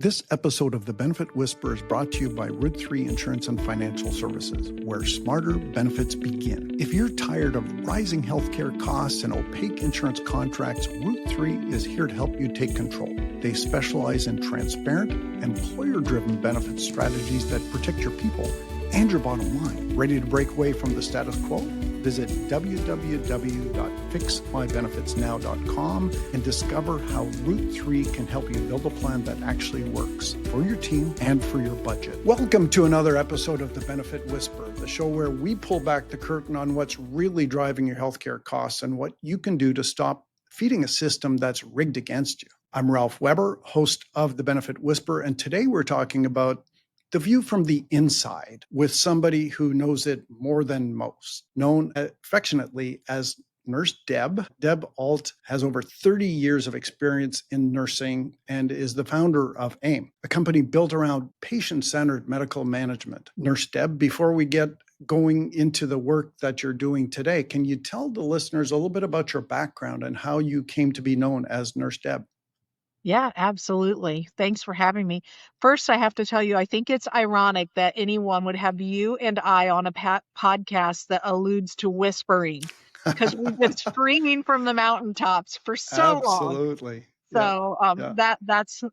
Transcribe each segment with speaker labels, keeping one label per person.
Speaker 1: This episode of The Benefit Whisperer is brought to you by Route 3 Insurance and Financial Services, where smarter benefits begin. If you're tired of rising healthcare costs and opaque insurance contracts, Route 3 is here to help you take control. They specialize in transparent, employer-driven benefit strategies that protect your people and your bottom line. Ready to break away from the status quo? Visit www.fixmybenefitsnow.com and discover how Route 3 can help you build a plan that actually works for your team and for your budget. Welcome to another episode of The Benefit Whisperer, the show where we pull back the curtain on what's really driving your healthcare costs and what you can do to stop feeding a system that's rigged against you. I'm Ralph Weber, host of The Benefit Whisperer, and today we're talking about the view from the inside with somebody who knows it more than most, known affectionately as Nurse Deb. Deb Ault has over 30 years of experience in nursing and is the founder of AIMM, a company built around patient-centered medical management. Nurse Deb, before we get going into the work that you're doing today, can you tell the listeners a little bit about your background and how you came to be known as Nurse Deb?
Speaker 2: Yeah, absolutely. Thanks for having me. First, I have to tell you, I think it's ironic that anyone would have you and I on a podcast that alludes to whispering because we've been screaming from the mountaintops for so long.
Speaker 1: Absolutely. Yeah.
Speaker 2: So
Speaker 1: Yeah.
Speaker 2: that's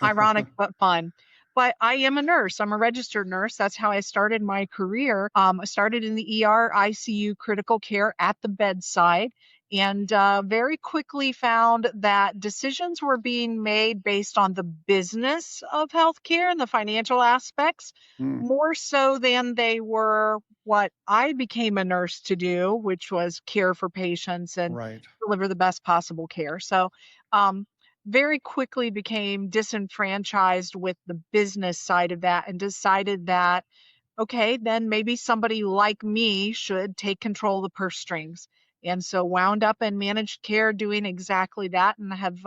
Speaker 2: ironic but fun. But I am a nurse. I'm a registered nurse. That's how I started my career. I started in the ER, ICU, critical care at the bedside, and very quickly found that decisions were being made based on the business of healthcare and the financial aspects, more so than they were what I became a nurse to do, which was care for patients and
Speaker 1: Right.
Speaker 2: deliver the best possible care. So very quickly became disenfranchised with the business side of that and decided that, okay, then maybe somebody like me should take control of the purse strings. And so wound up in managed care doing exactly that and have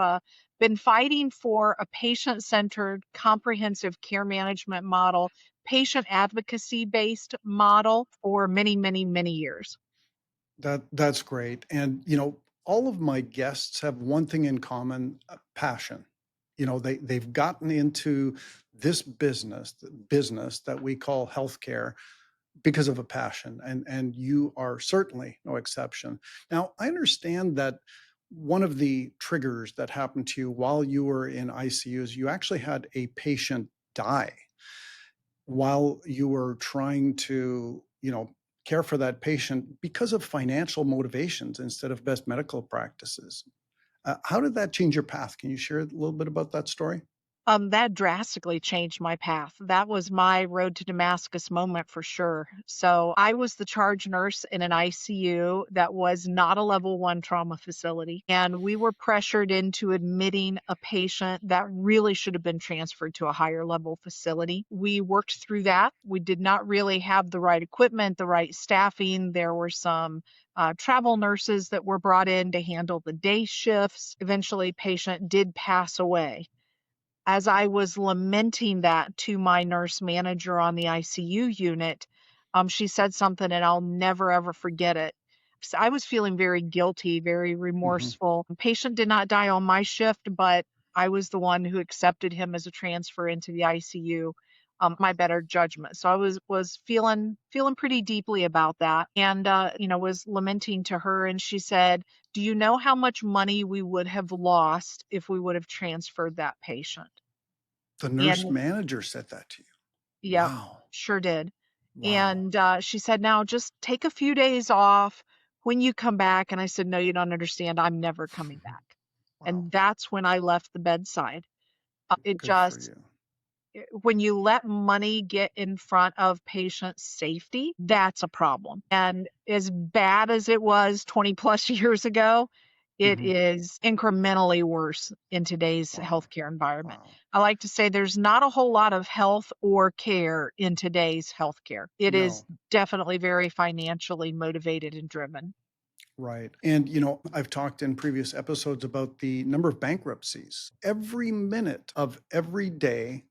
Speaker 2: been fighting for a patient-centered comprehensive care management model, patient advocacy-based model for many, many, many years.
Speaker 1: That's great. And, all of my guests have one thing in common, passion. They've gotten into this business that we call healthcare because of a passion. And you are certainly no exception. Now, I understand that one of the triggers that happened to you while you were in ICUs, you actually had a patient die while you were trying to, care for that patient because of financial motivations instead of best medical practices. How did that change your path? Can you share a little bit about that story?
Speaker 2: That drastically changed my path. That was my road to Damascus moment for sure. So I was the charge nurse in an ICU that was not a level 1 trauma facility. And we were pressured into admitting a patient that really should have been transferred to a higher level facility. We worked through that. We did not really have the right equipment, the right staffing. There were some travel nurses that were brought in to handle the day shifts. Eventually, patient did pass away. As I was lamenting that to my nurse manager on the ICU unit, she said something and I'll never ever forget it. So I was feeling very guilty, very
Speaker 1: Mm-hmm.
Speaker 2: remorseful. The patient did not die on my shift, but I was the one who accepted him as a transfer into the ICU, my better judgment. So I was feeling pretty deeply about that, and was lamenting to her, and she said, "Do you know how much money we would have lost if we would have transferred that patient?"
Speaker 1: The nurse
Speaker 2: And
Speaker 1: manager said that to you.
Speaker 2: yep,
Speaker 1: Wow.
Speaker 2: sure did.
Speaker 1: Wow.
Speaker 2: And she said, "Now just take a few days off when you come back." And I said, "No, you don't understand. I'm never coming back."
Speaker 1: Wow.
Speaker 2: And that's when I left the bedside. It
Speaker 1: Good for
Speaker 2: just,
Speaker 1: you.
Speaker 2: when you let money get in front of patient safety, that's a problem. And as bad as it was 20 plus years ago, it
Speaker 1: Mm-hmm.
Speaker 2: is incrementally worse in today's
Speaker 1: Wow.
Speaker 2: healthcare environment.
Speaker 1: Wow.
Speaker 2: I like to say there's not a whole lot of health or care in today's healthcare. It is
Speaker 1: No.
Speaker 2: definitely very financially motivated and driven.
Speaker 1: Right. And, I've talked in previous episodes about the number of bankruptcies. Every minute of every day,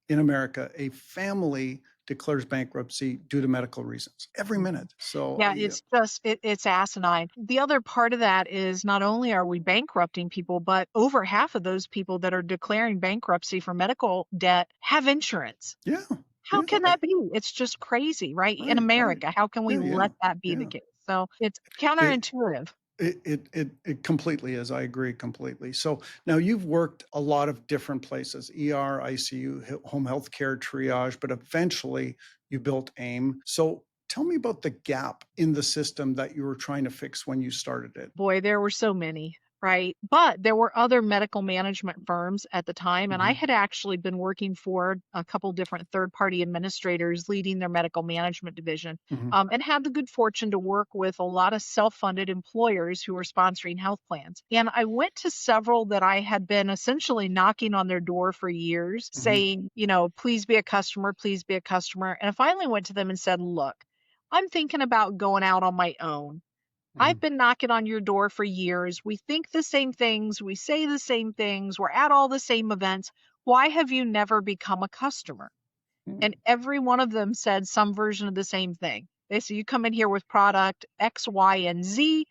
Speaker 1: in America, a family declares bankruptcy due to medical reasons every minute. So
Speaker 2: Yeah, it's just it's asinine. The other part of that is not only are we bankrupting people, but over half of those people that are declaring bankruptcy for medical debt have insurance.
Speaker 1: yeah,
Speaker 2: How
Speaker 1: yeah,
Speaker 2: can that be? It's just crazy, right? In
Speaker 1: right.
Speaker 2: America, how can we
Speaker 1: Yeah, yeah,
Speaker 2: let that be the
Speaker 1: yeah.
Speaker 2: case? So it's
Speaker 1: It,
Speaker 2: counterintuitive.
Speaker 1: it completely is. I agree completely. So now you've worked a lot of different places, ER, ICU, home health care, triage, but eventually you built AIMM. So tell me about the gap in the system that you were trying to fix when you started it.
Speaker 2: Boy, there were so many, right? But there were other medical management firms at the time, and I
Speaker 1: Hmm.
Speaker 2: had actually been working for a couple different third-party administrators leading their medical management division,
Speaker 1: Hmm.
Speaker 2: and had the good fortune to work with a lot of self-funded employers who were sponsoring health plans. And I went to several that I had been essentially knocking on their door for years,
Speaker 1: Hmm.
Speaker 2: saying, please be a customer, please be a customer. And I finally went to them and said, look, I'm thinking about going out on my own.
Speaker 1: Hmm.
Speaker 2: I've been knocking on your door for years. We think the same things. We say the same things. We're at all the same events. Why have you never become a customer? And every one of them said some version of the same thing. They said, you come in here with product X, Y, and Z.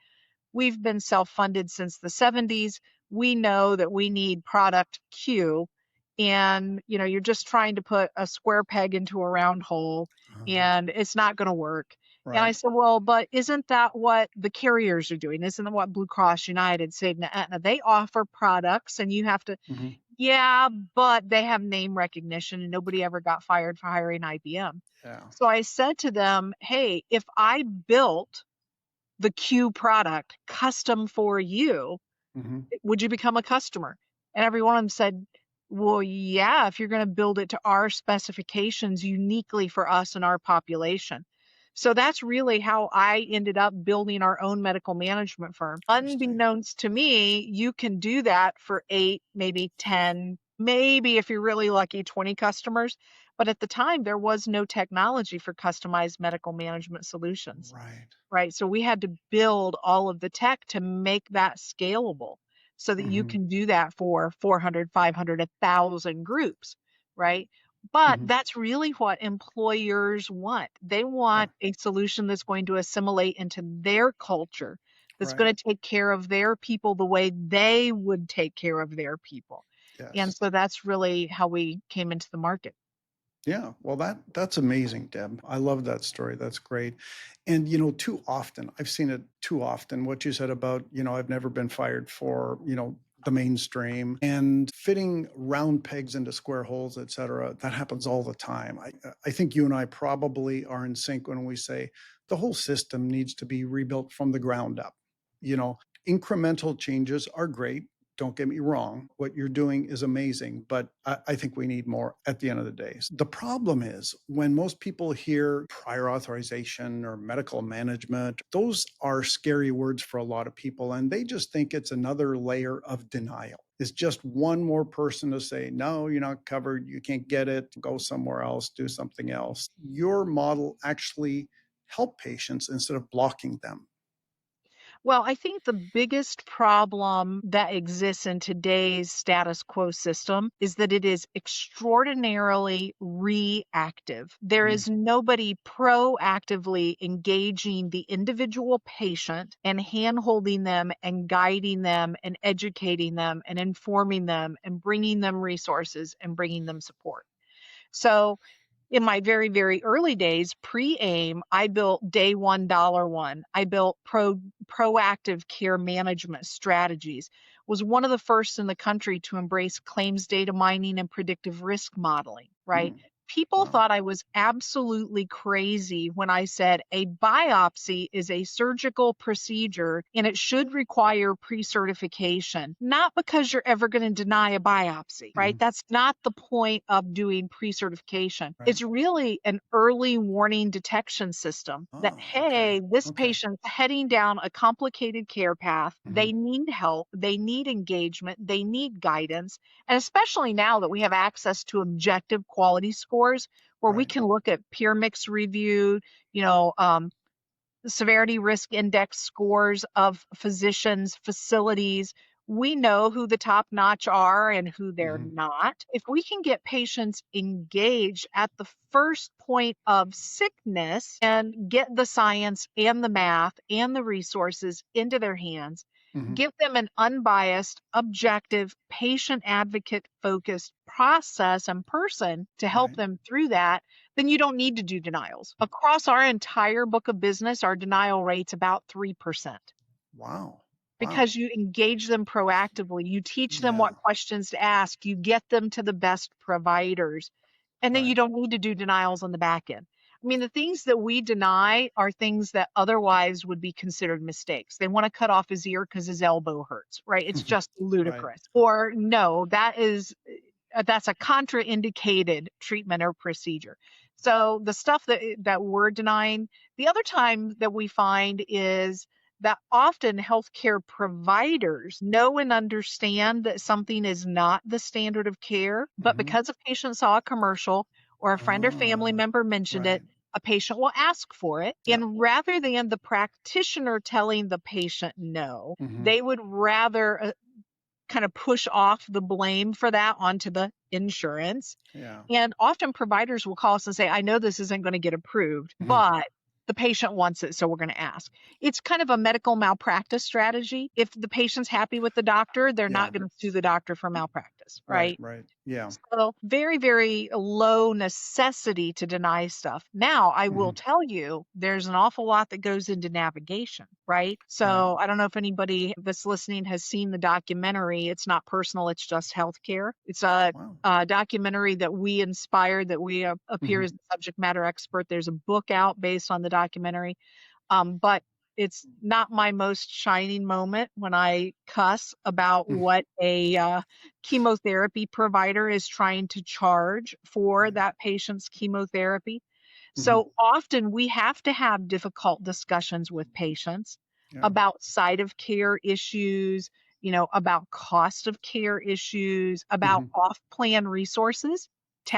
Speaker 2: We've been self-funded since the 70s. We know that we need product Q. And, you're just trying to put a square peg into a round hole and it's not going to work. And I
Speaker 1: Right.
Speaker 2: said, well, but isn't that what the carriers are doing? Isn't that what Blue Cross, United, Cigna, Aetna, they offer products and you have to,
Speaker 1: Hmm.
Speaker 2: yeah, but they have name recognition and nobody ever got fired for hiring IBM.
Speaker 1: Yeah.
Speaker 2: So I said to them, hey, if I built the Q product custom for you,
Speaker 1: Hmm.
Speaker 2: would you become a customer? And every one of them said, well, yeah, if you're going to build it to our specifications uniquely for us and our population. So that's really how I ended up building our own medical management firm.
Speaker 1: Interesting.
Speaker 2: Unbeknownst to me, you can do that for 8, maybe 10, maybe if you're really lucky, 20 customers. But at the time, there was no technology for customized medical management solutions.
Speaker 1: Right.
Speaker 2: Right. So we had to build all of the tech to make that scalable so that you
Speaker 1: Hmm.
Speaker 2: can do that for 400, 500, 1,000 groups. Right. But
Speaker 1: Hmm.
Speaker 2: that's really what employers want. They
Speaker 1: Yeah.
Speaker 2: want a solution that's going to assimilate into their culture, that's
Speaker 1: Right.
Speaker 2: going to take care of their people the way they would take care of their people. And
Speaker 1: Yes.
Speaker 2: so that's really how we came into the market.
Speaker 1: Yeah, well, that's amazing, Deb. I love that story. That's great. And too often, I've seen it too often. What you said about, I've never been fired for, the mainstream and fitting round pegs into square holes, et cetera. That happens all the time. I think you and I probably are in sync when we say the whole system needs to be rebuilt from the ground up. You know, Incremental changes are great. Don't get me wrong. What you're doing is amazing, but I think we need more at the end of the day. The problem is when most people hear prior authorization or medical management, those are scary words for a lot of people, and they just think it's another layer of denial. It's just one more person to say, no, you're not covered. You can't get it. Go somewhere else, do something else. Your model actually help patients instead of blocking them.
Speaker 2: Well, I think the biggest problem that exists in today's status quo system is that it is extraordinarily reactive. There
Speaker 1: Mhm.
Speaker 2: is nobody proactively engaging the individual patient and handholding them and guiding them and educating them and informing them and bringing them resources and bringing them support. So, in my very, very early days, pre-AIM, I built day one, dollar one. I built proactive care management strategies, was one of the first in the country to embrace claims data mining and predictive risk modeling, right?
Speaker 1: Mm.
Speaker 2: People
Speaker 1: Wow.
Speaker 2: thought I was absolutely crazy when I said a biopsy is a surgical procedure and it should require pre-certification, not because you're ever going to deny a biopsy, right?
Speaker 1: Mhm.
Speaker 2: That's not the point of doing pre-certification.
Speaker 1: Right.
Speaker 2: It's really an early warning detection system that,
Speaker 1: Oh, okay.
Speaker 2: hey, this
Speaker 1: Okay.
Speaker 2: patient's heading down a complicated care path.
Speaker 1: Mhm.
Speaker 2: They need help. They need engagement. They need guidance. And especially now that we have access to objective quality scores where we
Speaker 1: Right.
Speaker 2: can look at peer mix review, you know, um, severity risk index scores of physicians, facilities. We know who the top notch are and who they're
Speaker 1: Mhm.
Speaker 2: not. If we can get patients engaged at the first point of sickness and get the science and the math and the resources into their hands,
Speaker 1: Mhm.
Speaker 2: give them an unbiased, objective, patient advocate focused process and person to help
Speaker 1: Right.
Speaker 2: them through that, then you don't need to do denials. Across our entire book of business, our denial rate's about 3%.
Speaker 1: Wow. Wow.
Speaker 2: Because you engage them proactively, you teach them
Speaker 1: Yeah.
Speaker 2: what questions to ask, you get them to the best providers, and then
Speaker 1: Right.
Speaker 2: you don't need to do denials on the back end. I mean, the things that we deny are things that otherwise would be considered mistakes. They want to cut off his ear because his elbow hurts, right? It's just
Speaker 1: Right.
Speaker 2: ludicrous. Or no, that's a contraindicated treatment or procedure. So the stuff that we're denying, the other time that we find is that often healthcare providers know and understand that something is not the standard of care, but
Speaker 1: Mhm.
Speaker 2: because a patient saw a commercial or a friend or family
Speaker 1: Ah,
Speaker 2: member mentioned it,
Speaker 1: right.
Speaker 2: a patient will ask for it.
Speaker 1: Yeah.
Speaker 2: And rather than the practitioner telling the patient no,
Speaker 1: Mhm.
Speaker 2: they would rather kind of push off the blame for that onto the insurance.
Speaker 1: Yeah.
Speaker 2: And often providers will call us and say, I know this isn't going to get approved,
Speaker 1: Mhm.
Speaker 2: but the patient wants it, so we're going to ask. It's kind of a medical malpractice strategy. If the patient's happy with the doctor, they're
Speaker 1: Yeah.
Speaker 2: not going to sue the doctor for malpractice,
Speaker 1: Right.
Speaker 2: right?
Speaker 1: Right. Yeah.
Speaker 2: So very, very low necessity to deny stuff. Now, I will
Speaker 1: Mhm.
Speaker 2: tell you, there's an awful lot that goes into navigation, right?
Speaker 1: Right.
Speaker 2: So I don't know if anybody that's listening has seen the documentary. It's not personal, it's just healthcare. It's
Speaker 1: Wow.
Speaker 2: a documentary that we inspired, that we appear
Speaker 1: Mhm.
Speaker 2: as the subject matter expert. There's a book out based on the documentary. But it's not my most shining moment when I cuss about
Speaker 1: Mm.
Speaker 2: what a chemotherapy provider is trying to charge for
Speaker 1: Right.
Speaker 2: that patient's chemotherapy.
Speaker 1: Mhm.
Speaker 2: So often we have to have difficult discussions with patients
Speaker 1: Yeah.
Speaker 2: about side of care issues, about cost of care issues, about
Speaker 1: Mhm.
Speaker 2: off-plan resources,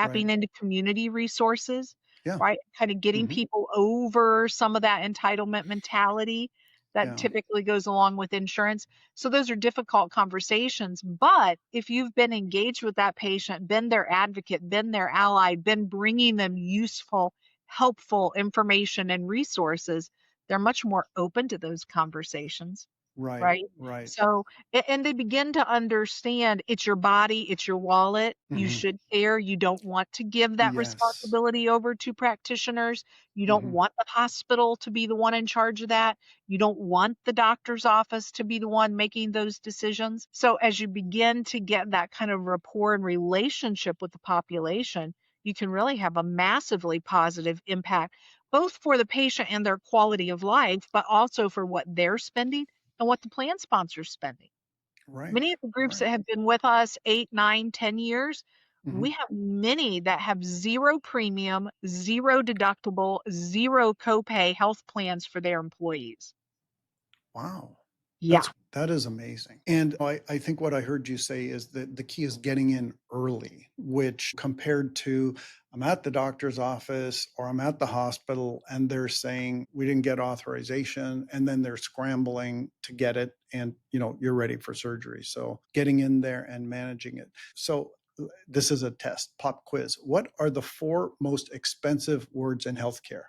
Speaker 1: Right.
Speaker 2: tapping into community resources,
Speaker 1: Yeah.
Speaker 2: right? Kind of getting
Speaker 1: Mhm.
Speaker 2: people over some of that entitlement mentality that
Speaker 1: Yeah.
Speaker 2: typically goes along with insurance. So those are difficult conversations. But if you've been engaged with that patient, been their advocate, been their ally, been bringing them useful, helpful information and resources, they're much more open to those conversations.
Speaker 1: Right.
Speaker 2: Right?
Speaker 1: Right.
Speaker 2: So, and they begin to understand it's your body, it's your wallet. You
Speaker 1: Mhm.
Speaker 2: should care. You don't want to give that
Speaker 1: Yes.
Speaker 2: responsibility over to practitioners. You don't
Speaker 1: Mhm.
Speaker 2: want the hospital to be the one in charge of that. You don't want the doctor's office to be the one making those decisions. So, as you begin to get that kind of rapport and relationship with the population, you can really have a massively positive impact, both for the patient and their quality of life, but also for what they're spending and what the plan sponsor's spending.
Speaker 1: Right.
Speaker 2: Many of the groups that
Speaker 1: Right.
Speaker 2: have been with us 8, 9, 10 years,
Speaker 1: Mhm.
Speaker 2: we have many that have zero premium, zero deductible, zero copay health plans for their employees.
Speaker 1: Wow.
Speaker 2: Yeah.
Speaker 1: That is amazing. And I think what I heard you say is that the key is getting in early, which compared to I'm at the doctor's office or I'm at the hospital and they're saying we didn't get authorization and then they're scrambling to get it and you're ready for surgery. So getting in there and managing it. So this is a test, pop quiz. What are the 4 most expensive words in healthcare?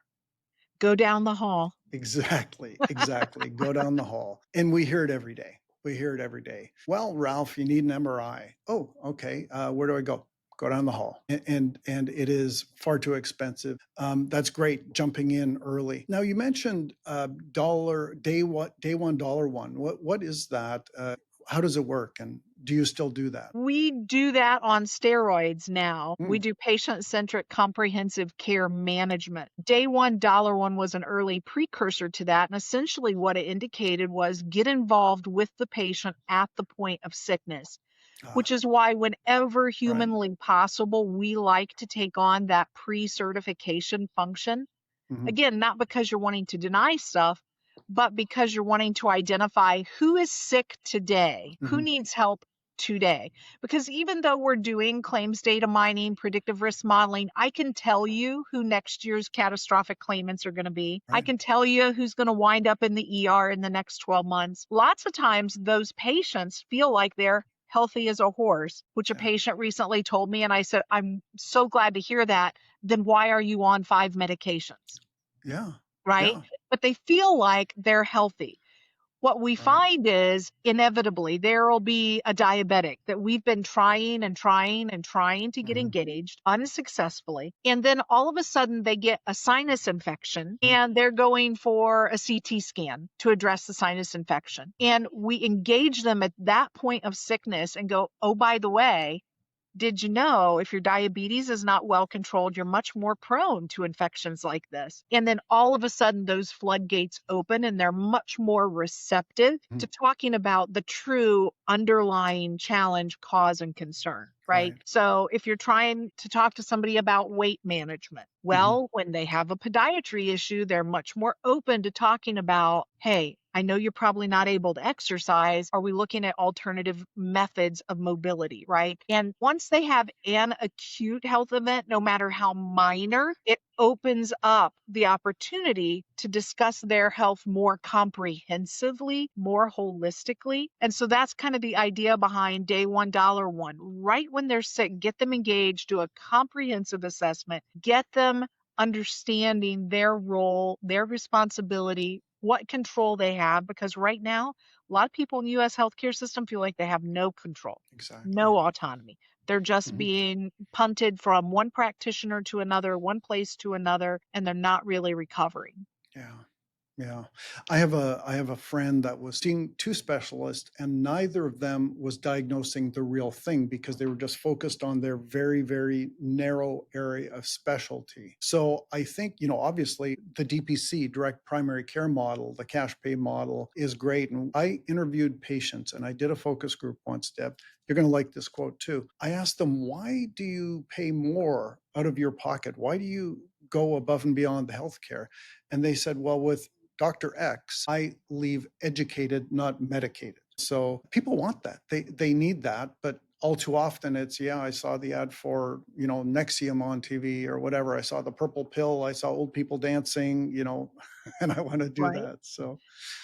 Speaker 2: Go down the hall.
Speaker 1: Exactly, exactly. Go down the hall. And we hear it every day. We hear it every day. Well, Ralph, you need an MRI. Oh, okay. Where do I go? Go down the hall. And it is far too expensive. That's great. Jumping in early. Now you mentioned dollar day one dollar one. What is that? How does it work? And do you still do that?
Speaker 2: We do that on steroids now. We
Speaker 1: Hmm.
Speaker 2: do patient-centric comprehensive care management. Day one, dollar one was an early precursor to that. And essentially what it indicated was get involved with the patient at the point of sickness,
Speaker 1: Ah,
Speaker 2: which is why whenever
Speaker 1: right.
Speaker 2: humanly possible, we like to take on that pre-certification function.
Speaker 1: Hmm.
Speaker 2: Again, not because you're wanting to deny stuff, but because you're wanting to identify who is sick today, who
Speaker 1: Hmm.
Speaker 2: needs help today. Because even though we're doing claims data mining, predictive risk modeling, I can tell you who next year's catastrophic claimants are going to be. I
Speaker 1: Right.
Speaker 2: can tell you who's going to wind up in the ER in the next 12 months. Lots of times those patients feel like they're healthy as a horse, which a
Speaker 1: Yeah.
Speaker 2: patient recently told me. And I said, I'm so glad to hear that. Then why are you on 5 medications?
Speaker 1: Yeah.
Speaker 2: Right?
Speaker 1: Yeah.
Speaker 2: But they feel like they're healthy. What we
Speaker 1: Right.
Speaker 2: find is inevitably there will be a diabetic that we've been trying and trying and trying to get
Speaker 1: Mhm.
Speaker 2: engaged unsuccessfully. And then all of a sudden they get a sinus infection
Speaker 1: Mhm.
Speaker 2: and they're going for a CT scan to address the sinus infection. And we engage them at that point of sickness and go, oh, by the way, did you know if your diabetes is not well controlled, you're much more prone to infections like this? And then all of a sudden, those floodgates open and they're much more receptive
Speaker 1: Mhm.
Speaker 2: to talking about the true underlying challenge, cause, and concern, right?
Speaker 1: Right.
Speaker 2: So if you're trying to talk to somebody about weight management, well, when they have a podiatry issue, they're much more open to talking about, hey, I know you're probably not able to exercise. Are we looking at alternative methods of mobility, right? And once they have an acute health event, no matter how minor, it opens up the opportunity to discuss their health more comprehensively, more holistically. And so that's kind of the idea behind day one, $1. Right when they're sick, get them engaged, do a comprehensive assessment, get them understanding their role, their responsibility, what control they have, because right now, a lot of people in the US healthcare system feel like they have no control,
Speaker 1: Exactly.
Speaker 2: no autonomy. They're just
Speaker 1: Mhm.
Speaker 2: being punted from one practitioner to another, one place to another, and they're not really recovering.
Speaker 1: Yeah. Yeah. I have a friend that was seeing two specialists, and neither of them was diagnosing the real thing because they were just focused on their very, very narrow area of specialty. So I think, obviously the DPC, direct primary care model, the cash pay model is great. And I interviewed patients and I did a focus group once, Deb. You're going to like this quote too. I asked them, why do you pay more out of your pocket? Why do you go above and beyond the healthcare? And they said, well, with Dr. X, I leave educated, not medicated. So people want that. They need that, but all too often it's, yeah, I saw the ad for, Nexium on TV or whatever. I saw the purple pill. I saw old people dancing, and I want to do
Speaker 2: Right.
Speaker 1: that. So,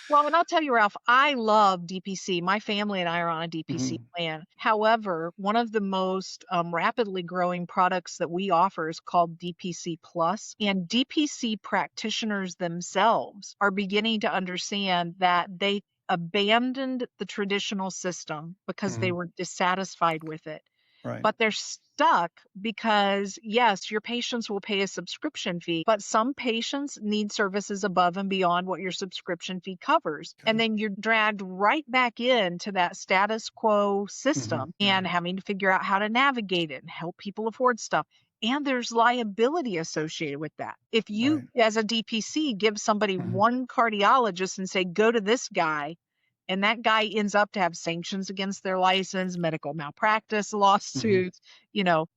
Speaker 2: Well, and I'll tell you, Ralph, I love DPC. My family and I are on a DPC
Speaker 1: mhm,
Speaker 2: plan. However, one of the most rapidly growing products that we offer is called DPC Plus. And DPC practitioners themselves are beginning to understand that they abandoned the traditional system because they
Speaker 1: mhm,
Speaker 2: were dissatisfied with it,
Speaker 1: right.
Speaker 2: but they're stuck because, yes, your patients will pay a subscription fee, but some patients need services above and beyond what your subscription fee covers. And
Speaker 1: Okay.
Speaker 2: then you're dragged right back into that status quo
Speaker 1: Mhm,
Speaker 2: system
Speaker 1: yeah.
Speaker 2: and having to figure out how to navigate it and help people afford stuff. And there's liability associated with that. If you,
Speaker 1: Right.
Speaker 2: as a DPC, give somebody
Speaker 1: Mhm,
Speaker 2: one cardiologist and say, go to this guy, and that guy ends up to have sanctions against their license, medical malpractice
Speaker 1: mhm,
Speaker 2: lawsuits,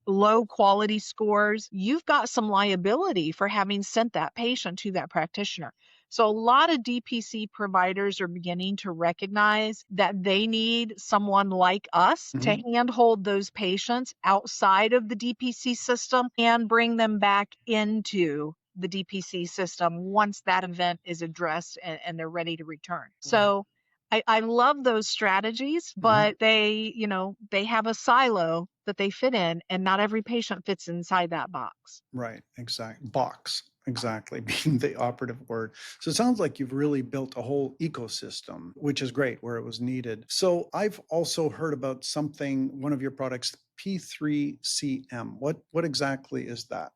Speaker 2: low quality scores, you've got some liability for having sent that patient to that practitioner. So a lot of DPC providers are beginning to recognize that they need someone like us to
Speaker 1: mhm,
Speaker 2: handhold those patients outside of the DPC system and bring them back into the DPC system once that event is addressed and they're ready to return.
Speaker 1: right.
Speaker 2: So I love those strategies,
Speaker 1: Mhm.
Speaker 2: but they have a silo that they fit in, and not every patient fits inside that box.
Speaker 1: Right, exact box, exactly, being the operative word. So it sounds like you've really built a whole ecosystem, which is great where it was needed. So I've also heard about something, one of your products, P3CM. What exactly is that?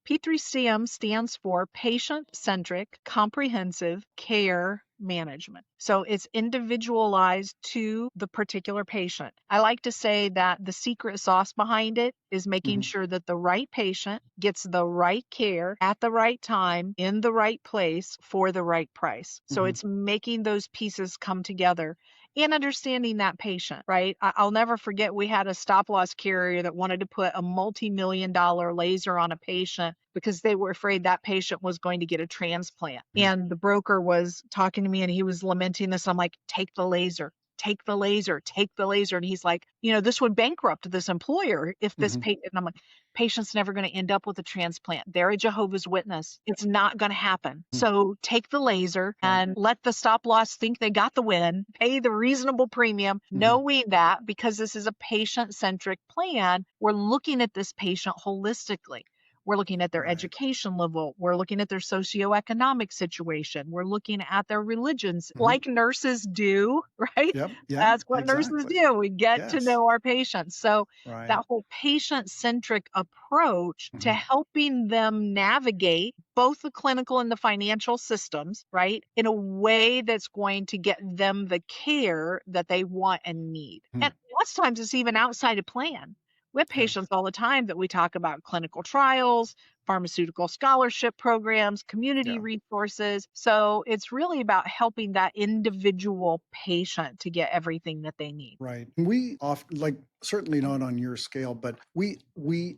Speaker 2: P3CM stands for Patient Centric Comprehensive Care Management. So it's individualized to the particular patient. I like to say that the secret sauce behind it is making
Speaker 1: Mhm,
Speaker 2: sure that the right patient gets the right care at the right time in the right place for the right price. So
Speaker 1: mhm,
Speaker 2: it's making those pieces come together and understanding that patient, right? I'll never forget we had a stop loss carrier that wanted to put a multi-million-dollar laser on a patient because they were afraid that patient was going to get a transplant.
Speaker 1: mhm.
Speaker 2: And the broker was talking to me and he was lamenting this. I'm like, take the laser. take the laser, take the laser. And he's like, this would bankrupt this employer if this
Speaker 1: Mhm.
Speaker 2: patient, and I'm like, patient's never going to end up with a transplant. They're a Jehovah's Witness. It's not going to happen.
Speaker 1: Mm.
Speaker 2: So take the laser
Speaker 1: Right.
Speaker 2: and let the stop loss think they got the win, pay the reasonable premium, knowing that because this is a patient-centric plan, we're looking at this patient holistically. We're looking at their
Speaker 1: Right.
Speaker 2: education level. We're looking at their socioeconomic situation. We're looking at their religions,
Speaker 1: Mhm.
Speaker 2: like nurses do, right?
Speaker 1: Yep. Yeah.
Speaker 2: That's what nurses
Speaker 1: Exactly.
Speaker 2: do. We get to
Speaker 1: Yes.
Speaker 2: know our patients. So
Speaker 1: Right.
Speaker 2: that whole patient-centric approach to
Speaker 1: Mhm.
Speaker 2: helping them navigate both the clinical and the financial systems, right, in a way that's going to get them the care that they want and need.
Speaker 1: Hmm.
Speaker 2: And lots of times it's even outside of plan. We have
Speaker 1: Yeah.
Speaker 2: patients all the time that we talk about clinical trials, pharmaceutical scholarship programs, community
Speaker 1: Yeah.
Speaker 2: resources. So it's really about helping that individual patient to get everything that they need.
Speaker 1: Right. We often, like, certainly not on your scale, but we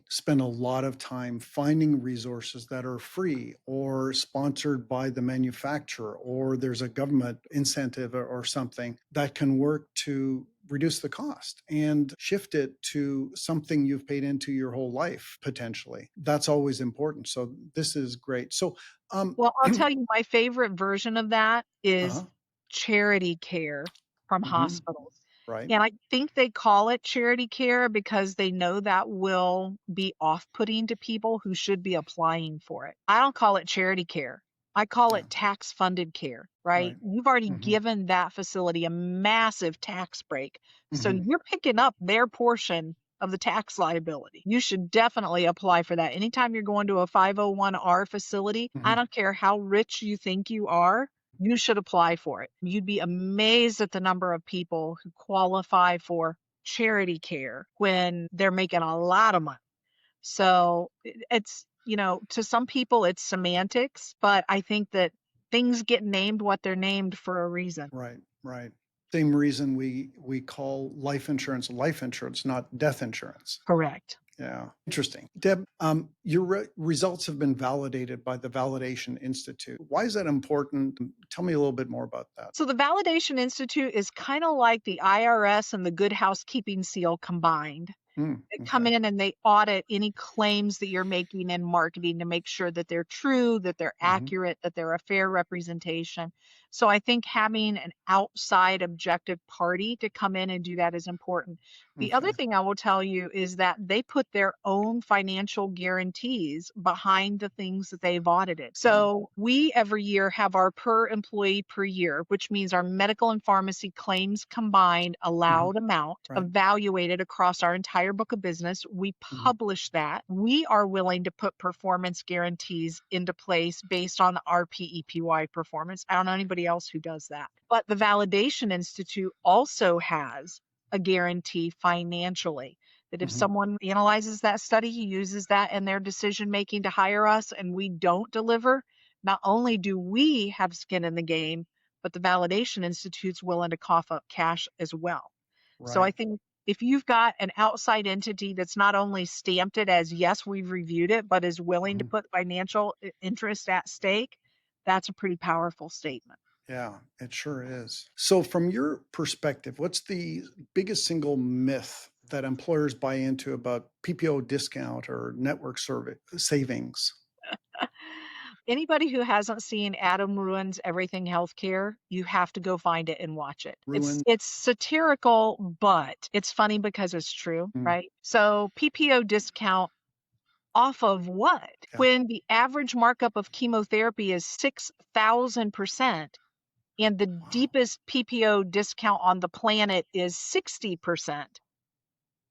Speaker 1: spend a lot of time finding resources that are free or sponsored by the manufacturer, or there's a government incentive or something that can work to reduce the cost and shift it to something you've paid into your whole life potentially. That's always important. So this is great. So
Speaker 2: Well, I'll tell you, my favorite version of that is
Speaker 1: uh-huh.
Speaker 2: charity care from
Speaker 1: Hmm.
Speaker 2: hospitals.
Speaker 1: Right.
Speaker 2: And I think they call it charity care because they know that will be off-putting to people who should be applying for it. I don't call it charity care. I call
Speaker 1: Yeah.
Speaker 2: it tax-funded care, right?
Speaker 1: Right.
Speaker 2: You've already
Speaker 1: Hmm.
Speaker 2: given that facility a massive tax break. So
Speaker 1: Hmm.
Speaker 2: you're picking up their portion of the tax liability. You should definitely apply for that. Anytime you're going to a 501R facility, I
Speaker 1: Hmm.
Speaker 2: don't care how rich you think you are, you should apply for it. You'd be amazed at the number of people who qualify for charity care when they're making a lot of money. So it's, to some people it's semantics, but I think that things get named what they're named for a reason.
Speaker 1: Right. Right. Same reason we call life insurance, not death insurance.
Speaker 2: Correct.
Speaker 1: Yeah, interesting. Deb, your results have been validated by the Validation Institute. Why is that important? Tell me a little bit more about that.
Speaker 2: So the Validation Institute is kind of like the IRS and the Good Housekeeping Seal combined. They come
Speaker 1: Okay.
Speaker 2: in and they audit any claims that you're making in marketing to make sure that they're true, that they're
Speaker 1: Hmm.
Speaker 2: accurate, that they're a fair representation. So I think having an outside objective party to come in and do that is important. The other
Speaker 1: Okay.
Speaker 2: thing I will tell you is that they put their own financial guarantees behind the things that they've audited. So we every year have our per employee per year, which means our medical and pharmacy claims combined allowed amount
Speaker 1: Right.
Speaker 2: evaluated across our entire book of business. We
Speaker 1: Mhm.
Speaker 2: publish that. We are willing to put performance guarantees into place based on the RPEPY performance. I don't know anybody else who does that. But the Validation Institute also has a guarantee financially that if
Speaker 1: Mhm.
Speaker 2: someone analyzes that study, uses that in their decision making to hire us, and we don't deliver, not only do we have skin in the game, but the Validation Institute's willing to cough up cash as well. So I
Speaker 1: Right.
Speaker 2: think if you've got an outside entity that's not only stamped it as, yes, we've reviewed it, but is willing to
Speaker 1: Mhm.
Speaker 2: put financial interest at stake, that's a pretty powerful statement.
Speaker 1: Yeah, it sure is. So, from your perspective, what's the biggest single myth that employers buy into about PPO discount or network savings?
Speaker 2: Anybody who hasn't seen Adam Ruins Everything Healthcare, you have to go find it and watch it.
Speaker 1: Ruin.
Speaker 2: It's satirical, but it's funny because it's true,
Speaker 1: Mm,
Speaker 2: right? So PPO discount off of what?
Speaker 1: yeah.
Speaker 2: When the average markup of chemotherapy is 6,000% and the
Speaker 1: Wow.
Speaker 2: deepest PPO discount on the planet is 60%,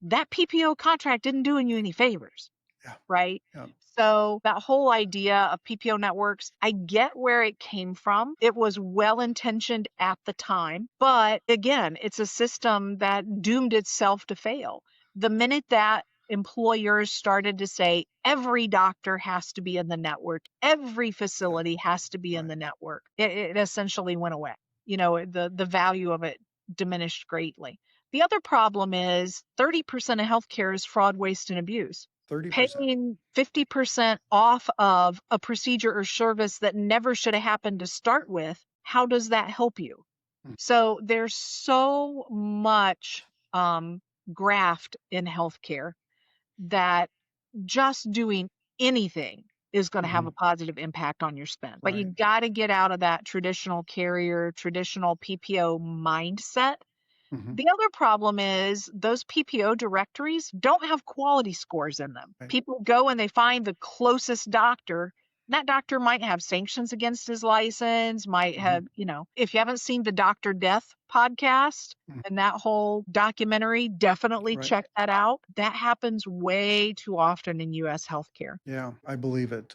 Speaker 2: that PPO contract didn't do you any favors,
Speaker 1: Yeah.
Speaker 2: right?
Speaker 1: Yeah.
Speaker 2: So that whole idea of PPO networks, I get where it came from. It was well intentioned at the time, but again, it's a system that doomed itself to fail. The minute that employers started to say every doctor has to be in the network, every
Speaker 1: Yeah.
Speaker 2: facility has to be in
Speaker 1: Right.
Speaker 2: the network, it essentially went away. The value of it diminished greatly. The other problem is 30% of healthcare is fraud, waste, and abuse.
Speaker 1: 30%.
Speaker 2: Paying 50% off of a procedure or service that never should have happened to start with, how does that help you?
Speaker 1: Mm.
Speaker 2: So there's so much graft in healthcare that just doing anything is going to have a
Speaker 1: Mhm.
Speaker 2: positive impact on your spend. But you
Speaker 1: Right.
Speaker 2: got to get out of that traditional carrier, traditional PPO mindset.
Speaker 1: Mhm.
Speaker 2: The other problem is those PPO directories don't have quality scores in them.
Speaker 1: Right.
Speaker 2: People go and they find the closest doctor. That doctor might have sanctions against his license, might
Speaker 1: Mhm.
Speaker 2: have, if you haven't seen the Doctor Death podcast
Speaker 1: Mm.
Speaker 2: and that whole documentary, definitely
Speaker 1: Right.
Speaker 2: check that out. That happens way too often in US healthcare.
Speaker 1: Yeah, I believe it.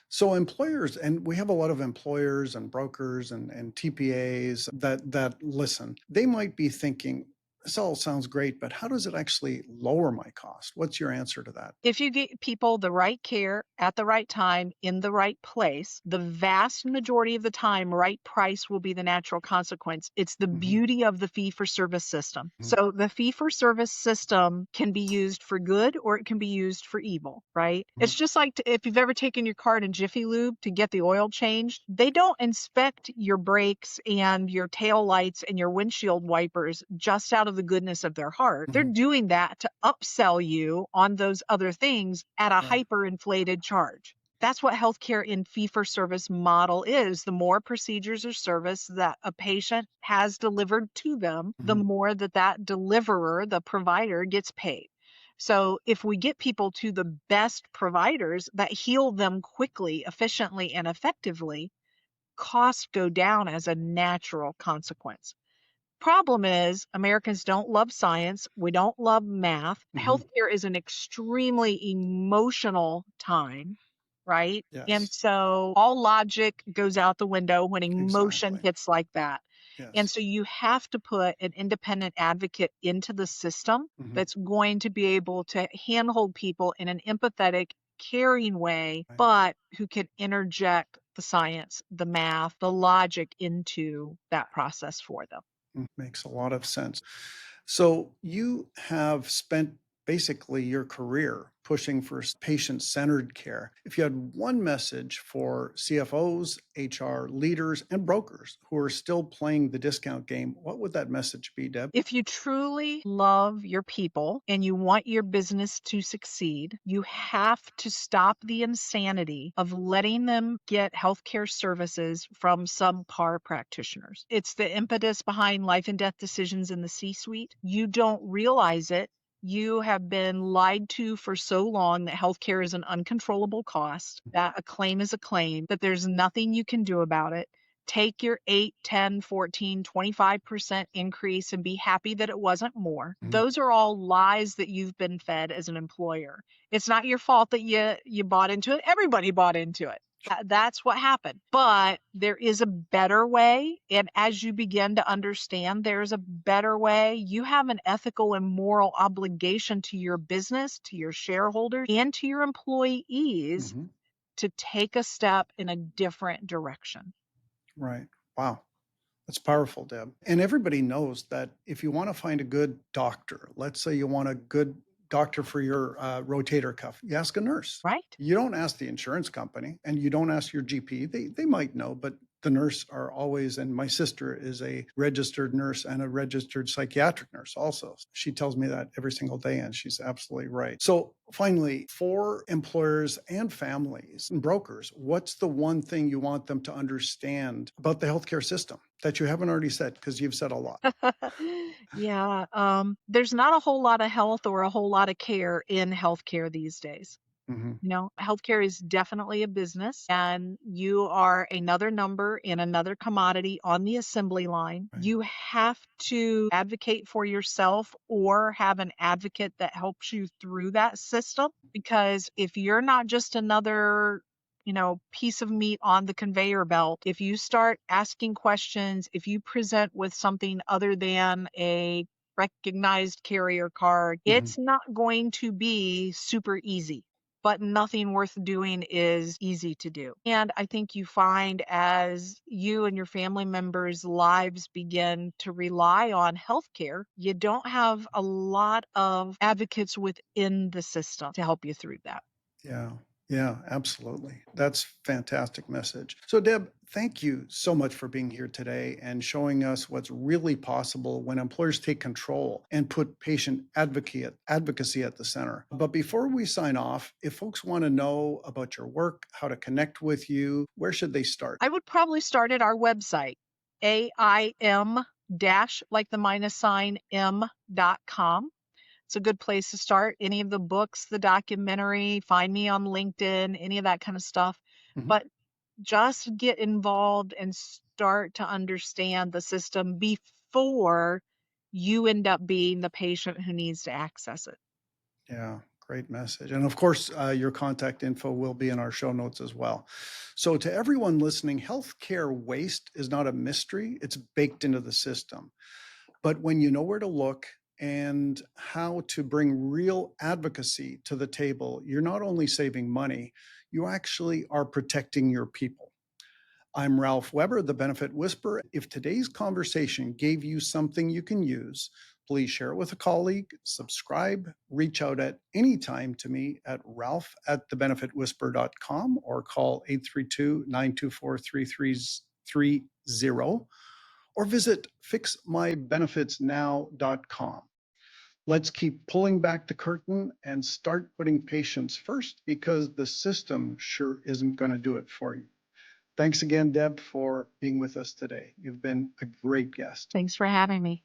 Speaker 1: So employers, and we have a lot of employers and brokers and TPAs that listen. They might be thinking, this all sounds great, but how does it actually lower my cost? What's your answer to that?
Speaker 2: If you get people the right care at the right time in the right place, the vast majority of the time, right price will be the natural consequence. It's the
Speaker 1: Mhm.
Speaker 2: beauty of the fee for service system.
Speaker 1: Mhm.
Speaker 2: So the fee for service system can be used for good or it can be used for evil, right?
Speaker 1: Mhm.
Speaker 2: It's just like if you've ever taken your car to Jiffy Lube to get the oil changed, they don't inspect your brakes and your tail lights and your windshield wipers just out of the goodness of their heart. They're
Speaker 1: Mhm.
Speaker 2: doing that to upsell you on those other things at a
Speaker 1: Right.
Speaker 2: hyperinflated charge. That's what healthcare in fee for service model is. The more procedures or service that a patient has delivered to them, the
Speaker 1: Mhm.
Speaker 2: more that deliverer, the provider, gets paid. So if we get people to the best providers that heal them quickly, efficiently, and effectively, costs go down as a natural consequence. Problem is, Americans don't love science. We don't love math.
Speaker 1: Mhm.
Speaker 2: Healthcare is an extremely emotional time, right? And
Speaker 1: Yes,
Speaker 2: so all logic goes out the window when emotion
Speaker 1: exactly.
Speaker 2: hits like that. And
Speaker 1: Yes.
Speaker 2: so you have to put an independent advocate into the system
Speaker 1: Mhm.
Speaker 2: that's going to be able to handhold people in an empathetic, caring way,
Speaker 1: Right.
Speaker 2: but who can interject the science, the math, the logic into that process for them.
Speaker 1: Makes a lot of sense. So you have spent basically your career pushing for patient-centered care. If you had one message for CFOs, HR leaders, and brokers who are still playing the discount game, what would that message be, Deb?
Speaker 2: If you truly love your people and you want your business to succeed, you have to stop the insanity of letting them get healthcare services from subpar practitioners. It's the impetus behind life and death decisions in the C-suite. You don't realize it. You have been lied to for so long that healthcare is an uncontrollable cost, that a claim is a claim, that there's nothing you can do about it. Take your 8, 10, 14, 25% increase and be happy that it wasn't more.
Speaker 1: Mhm.
Speaker 2: Those are all lies that you've been fed as an employer. It's not your fault that you bought into it. Everybody bought into it. That's what happened. But there is a better way. And as you begin to understand there's a better way, you have an ethical and moral obligation to your business, to your shareholders, and to your employees
Speaker 1: Mhm.
Speaker 2: to take a step in a different direction.
Speaker 1: Right. Wow. That's powerful, Deb. And everybody knows that if you want to find a good doctor, let's say you want a good doctor for your rotator cuff, you ask a nurse.
Speaker 2: Right?
Speaker 1: You don't ask the insurance company and you don't ask your GP. They might know, but the nurse are always, and my sister is a registered nurse and a registered psychiatric nurse also. She tells me that every single day, and she's absolutely right. So finally, for employers and families and brokers, what's the one thing you want them to understand about the healthcare system that you haven't already said? Because you've said a lot.
Speaker 2: Yeah, there's not a whole lot of health or a whole lot of care in healthcare these days.
Speaker 1: Mhm.
Speaker 2: Healthcare is definitely a business, and you are another number in another commodity on the assembly line.
Speaker 1: Right.
Speaker 2: You have to advocate for yourself or have an advocate that helps you through that system. Because if you're not just another piece of meat on the conveyor belt, if you start asking questions, if you present with something other than a recognized carrier card,
Speaker 1: Mhm.
Speaker 2: it's not going to be super easy, but nothing worth doing is easy to do. And I think you find as you and your family members' lives begin to rely on healthcare, you don't have a lot of advocates within the system to help you through that.
Speaker 1: Yeah. Yeah, absolutely. That's fantastic message. So Deb, thank you so much for being here today and showing us what's really possible when employers take control and put patient advocacy at the center. But before we sign off, if folks want to know about your work, how to connect with you, where should they start?
Speaker 2: I would probably start at our website, AIM dash, like the minus sign, m.com. It's a good place to start. Any of the books, the documentary, find me on LinkedIn, any of that kind of stuff.
Speaker 1: Mhm.
Speaker 2: But just get involved and start to understand the system before you end up being the patient who needs to access it.
Speaker 1: Yeah, great message. And of course, your contact info will be in our show notes as well. So, to everyone listening, healthcare waste is not a mystery, it's baked into the system. But when you know where to look and how to bring real advocacy to the table, you're not only saving money, you actually are protecting your people. I'm Ralph Weber, the Benefit Whisperer. If today's conversation gave you something you can use, please share it with a colleague, subscribe, reach out at any time to me at ralph@thebenefitwhisperer.com or call 832-924-3330 or visit fixmybenefitsnow.com. Let's keep pulling back the curtain and start putting patients first because the system sure isn't going to do it for you. Thanks again, Deb, for being with us today. You've been a great guest.
Speaker 2: Thanks for having me.